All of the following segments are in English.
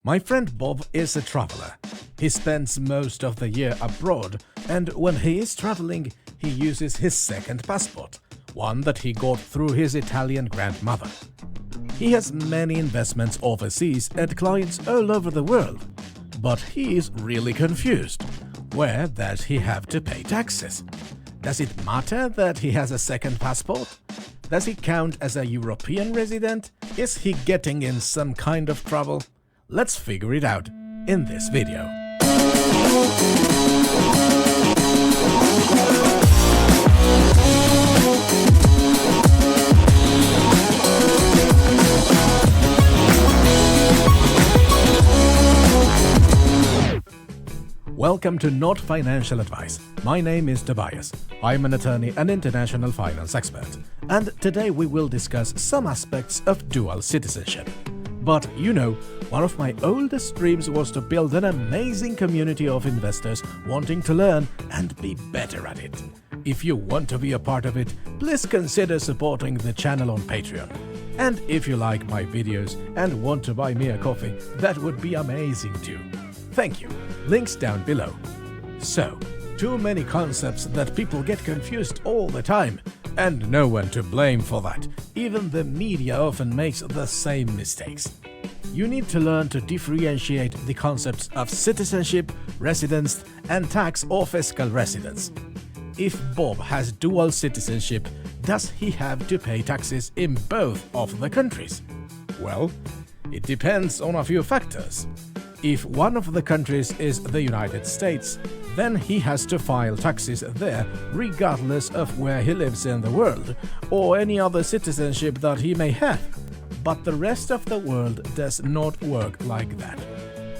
My friend Bob is a traveler. He spends most of the year abroad, and when he is traveling, he uses his second passport, one that he got through his Italian grandmother. He has many investments overseas and clients all over the world, but he is really confused. Where does he have to pay taxes? Does it matter that he has a second passport? Does he count as a European resident? Is he getting in some kind of trouble? Let's figure it out in this video. Welcome to Not Financial Advice. My name is Tobias. I'm an attorney and international finance expert, and today we will discuss some aspects of dual citizenship. But you know, one of my oldest dreams was to build an amazing community of investors wanting to learn and be better at it. If you want to be a part of it, please consider supporting the channel on Patreon. And if you like my videos and want to buy me a coffee, that would be amazing too. Thank you. Links down below. So, too many concepts that people get confused all the time, and no one to blame for that. Even the media often makes the same mistakes. You need to learn to differentiate the concepts of citizenship, residence, and tax or fiscal residence. If Bob has dual citizenship, does he have to pay taxes in both of the countries? Well, it depends on a few factors. If one of the countries is the United States, then he has to file taxes there regardless of where he lives in the world or any other citizenship that he may have. But the rest of the world does not work like that.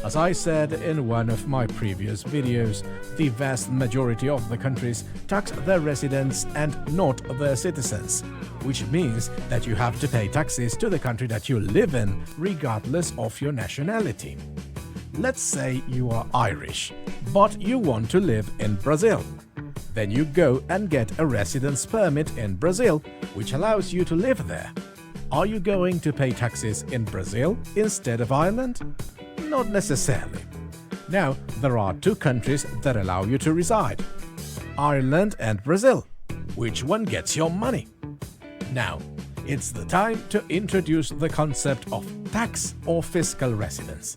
As I said in one of my previous videos, the vast majority of the countries tax their residents and not their citizens, which means that you have to pay taxes to the country that you live in regardless of your nationality. Let's say you are Irish, but you want to live in Brazil. Then you go and get a residence permit in Brazil, which allows you to live there. Are you going to pay taxes in Brazil instead of Ireland? Not necessarily. Now, there are two countries that allow you to reside: Ireland and Brazil. Which one gets your money? Now, it's the time to introduce the concept of tax or fiscal residence.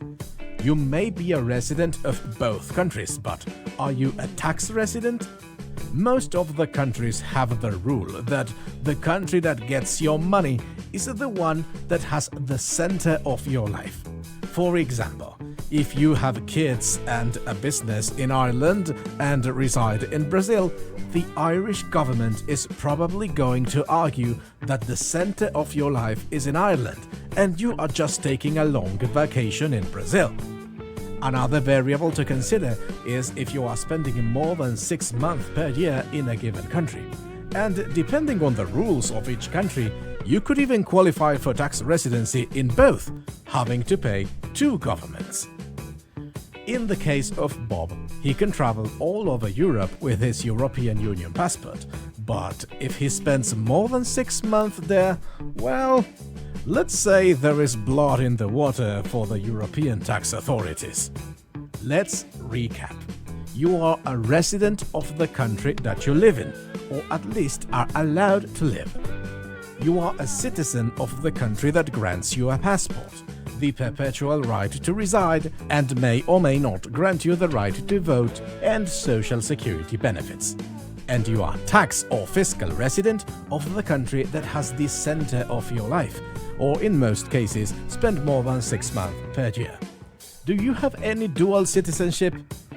You may be a resident of both countries, but are you a tax resident? Most of the countries have the rule that the country that gets your money is the one that has the center of your life. For example, if you have kids and a business in Ireland and reside in Brazil, the Irish government is probably going to argue that the center of your life is in Ireland and you are just taking a long vacation in Brazil. Another variable to consider is if you are spending more than 6 months per year in a given country. And depending on the rules of each country, you could even qualify for tax residency in both, having to pay two governments. In the case of Bob, he can travel all over Europe with his European Union passport, but if he spends more than 6 months there, well, let's say there is blood in the water for the European tax authorities. Let's recap. You are a resident of the country that you live in, or at least are allowed to live. You are a citizen of the country that grants you a passport, the perpetual right to reside, and may or may not grant you the right to vote and social security benefits. And you are tax or fiscal resident of the country that has the center of your life, or in most cases spend more than 6 months per year. Do you have any dual citizenship?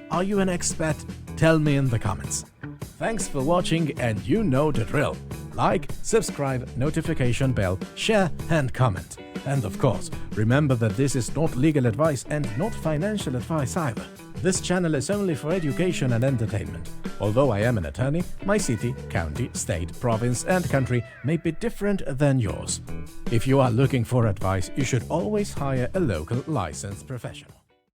Are you an expat? Tell me in the comments. Thanks for watching, and you know the drill. Like, subscribe, notification bell, share and comment. And of course, remember that this is not legal advice and not financial advice either. This channel is only for education and entertainment. Although I am an attorney, my city, county, state, province and country may be different than yours. If you are looking for advice, you should always hire a local licensed professional.